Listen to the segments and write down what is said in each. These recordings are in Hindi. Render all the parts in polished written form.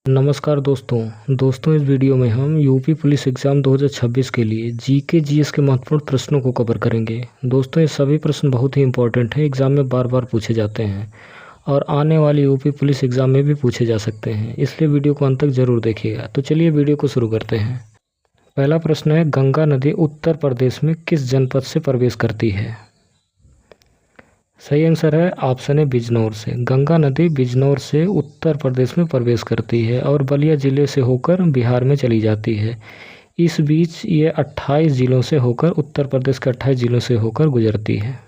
नमस्कार दोस्तों इस वीडियो में हम यूपी पुलिस एग्ज़ाम 2026 के लिए जीके जीएस के महत्वपूर्ण प्रश्नों को कवर करेंगे। दोस्तों ये सभी प्रश्न बहुत ही इंपॉर्टेंट हैं, एग्ज़ाम में बार बार पूछे जाते हैं और आने वाली यूपी पुलिस एग्ज़ाम में भी पूछे जा सकते हैं, इसलिए वीडियो को अंत तक ज़रूर देखिएगा। तो चलिए वीडियो को शुरू करते हैं। पहला प्रश्न है, गंगा नदी उत्तर प्रदेश में किस जनपद से प्रवेश करती है? सही आंसर है ऑप्शन है बिजनौर से। गंगा नदी बिजनौर से उत्तर प्रदेश में प्रवेश करती है और बलिया जिले से होकर बिहार में चली जाती है। इस बीच ये 28 जिलों से होकर उत्तर प्रदेश के 28 जिलों से होकर गुजरती है।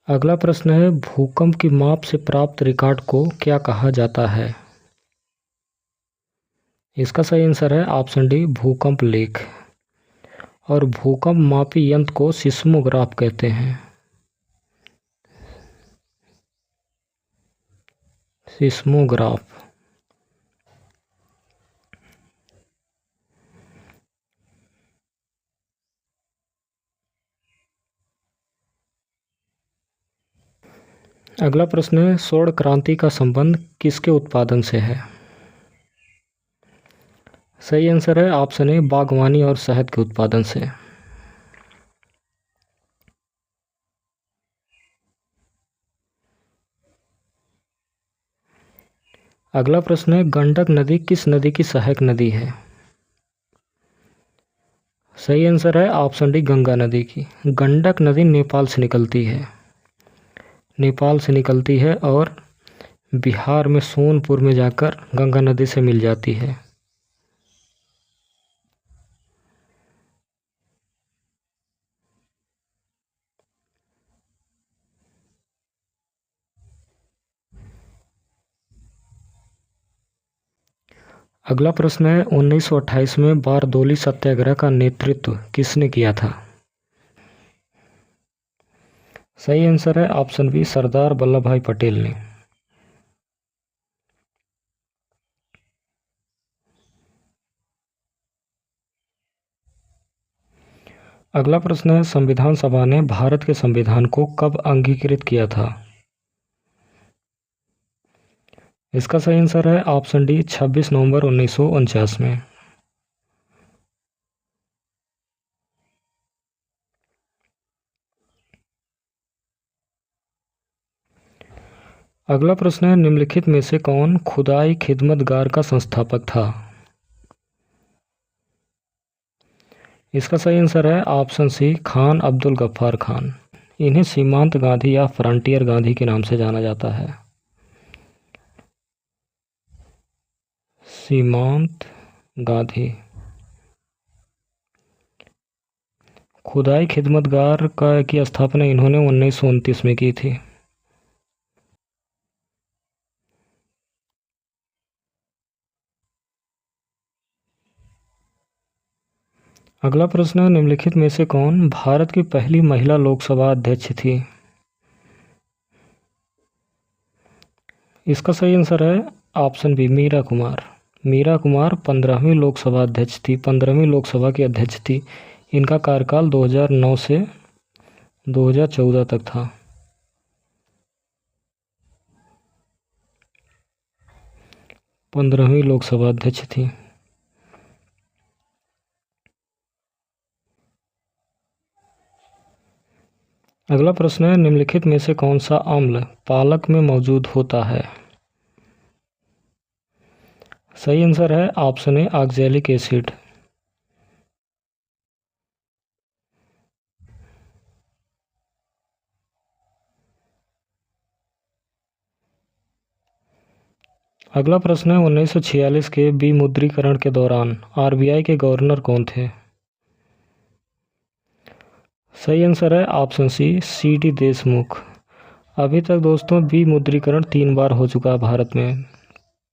अगला प्रश्न है, भूकंप की माप से प्राप्त रिकॉर्ड को क्या कहा जाता है? इसका सही आंसर है ऑप्शन डी भूकंप लेख। और भूकंप मापी यंत्र को सिस्मोग्राफ कहते हैं। सिस्मोग्राफ। अगला प्रश्न है, स्वर्ण क्रांति का संबंध किसके उत्पादन से है? सही आंसर है ऑप्शन ए बागवानी और शहद के उत्पादन से। अगला प्रश्न है, गंडक नदी किस नदी की सहायक नदी है? सही आंसर है ऑप्शन डी गंगा नदी की। गंडक नदी नेपाल से निकलती है। नेपाल से निकलती है और बिहार में सोनपुर में जाकर गंगा नदी से मिल जाती है। अगला प्रश्न है, 1928 में बारदोली सत्याग्रह का नेतृत्व किसने किया था? सही आंसर है ऑप्शन बी सरदार वल्लभ भाई पटेल ने। अगला प्रश्न है, संविधान सभा ने भारत के संविधान को कब अंगीकृत किया था? इसका सही आंसर है ऑप्शन डी 26 नवंबर 1949 में। अगला प्रश्न है, निम्नलिखित में से कौन खुदाई खिदमतगार का संस्थापक था? इसका सही आंसर है ऑप्शन सी खान अब्दुल गफ्फार खान। इन्हें सीमांत गांधी या फ्रंटियर गांधी के नाम से जाना जाता है। सीमांत गांधी। खुदाई खिदमतगार की स्थापना इन्होंने 1929 में की थी। अगला प्रश्न है, निम्नलिखित में से कौन भारत की पहली महिला लोकसभा अध्यक्ष थी? इसका सही आंसर है ऑप्शन बी मीरा कुमार। मीरा कुमार 15वीं लोकसभा अध्यक्ष थी, 15वीं लोकसभा की अध्यक्ष थी। इनका कार्यकाल 2009 से 2014 तक था। पंद्रहवीं लोकसभा अध्यक्ष थी। अगला प्रश्न है, निम्नलिखित में से कौन सा अम्ल पालक में मौजूद होता है? सही आंसर है ऑप्शन ए ऑक्जेलिक एसिड। अगला प्रश्न है, 1946 के विमुद्रीकरण के दौरान आरबीआई के गवर्नर कौन थे? सही आंसर है ऑप्शन सी डी देशमुख। अभी तक दोस्तों विमुद्रीकरण 3 बार हो चुका है भारत में।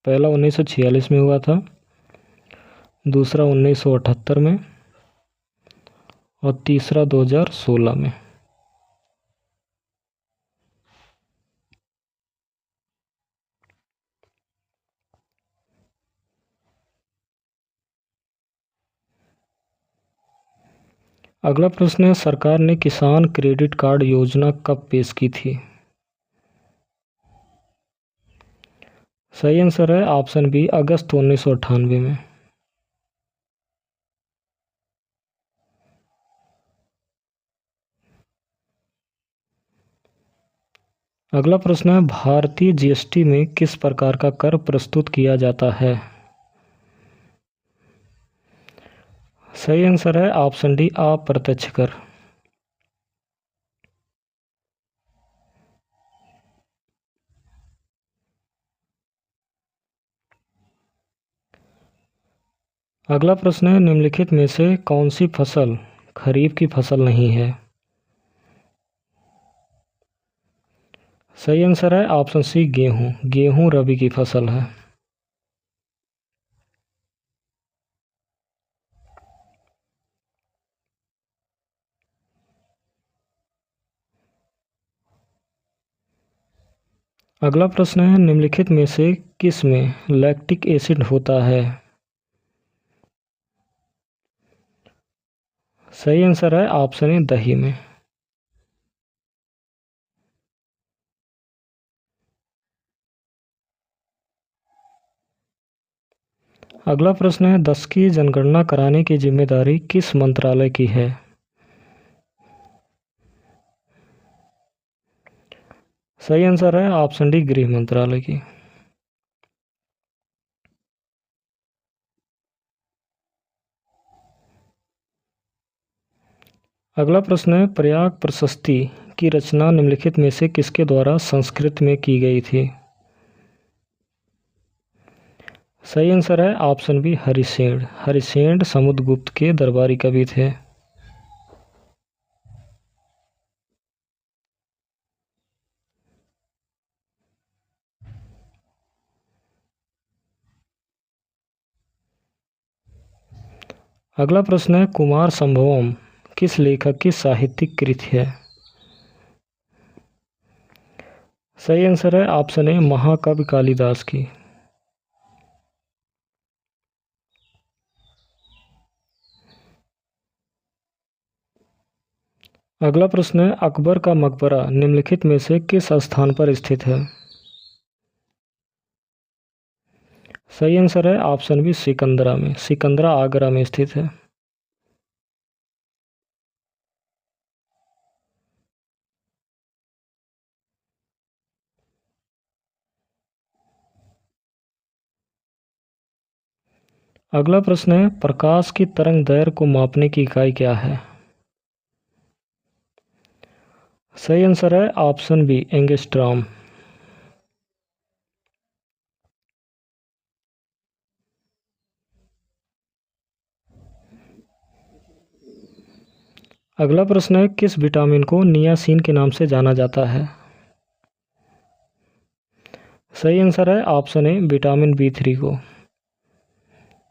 पहला 1946 में हुआ था, दूसरा 1978 में और तीसरा 2016 में। अगला प्रश्न है, सरकार ने किसान क्रेडिट कार्ड योजना कब पेश की थी? सही आंसर है ऑप्शन बी, अगस्त 1998 में। अगला प्रश्न है, भारतीय जीएसटी में किस प्रकार का कर प्रस्तुत किया जाता है? सही आंसर है ऑप्शन डी, अप्रत्यक्ष कर। अगला प्रश्न है, निम्नलिखित में से कौन सी फसल खरीफ की फसल नहीं है? सही आंसर है ऑप्शन सी, गेहूं। गेहूं रबी की फसल है। अगला प्रश्न है, निम्नलिखित में से किस में लैक्टिक एसिड होता है? सही आंसर है ऑप्शन ए, दही में। अगला प्रश्न है, 10 की जनगणना कराने की जिम्मेदारी किस मंत्रालय की है? सही आंसर है ऑप्शन डी, गृह मंत्रालय की। अगला प्रश्न है, प्रयाग प्रशस्ति की रचना निम्नलिखित में से किसके द्वारा संस्कृत में की गई थी? सही आंसर है ऑप्शन बी, हरिसेन। हरिसेन समुद्रगुप्त के दरबारी कवि थे। अगला प्रश्न है, कुमार संभवम किस लेखक की साहित्यिक कृति है? सही आंसर है ऑप्शन ए, महाकवि कालिदास की। अगला प्रश्न है, अकबर का मकबरा निम्नलिखित में से किस स्थान पर स्थित है? सही आंसर है ऑप्शन बी, सिकंदरा में। सिकंदरा आगरा में स्थित है। अगला प्रश्न है, प्रकाश की तरंग दैर्घ्य को मापने की इकाई क्या है? सही आंसर है ऑप्शन बी, एंगस्ट्रॉम। अगला प्रश्न है, किस विटामिन को नियासिन के नाम से जाना जाता है? सही आंसर है ऑप्शन ए, विटामिन B3 को।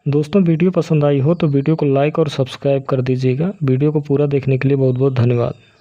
दोस्तों, वीडियो पसंद आई हो तो वीडियो को लाइक और सब्सक्राइब कर दीजिएगा। वीडियो को पूरा देखने के लिए बहुत बहुत धन्यवाद।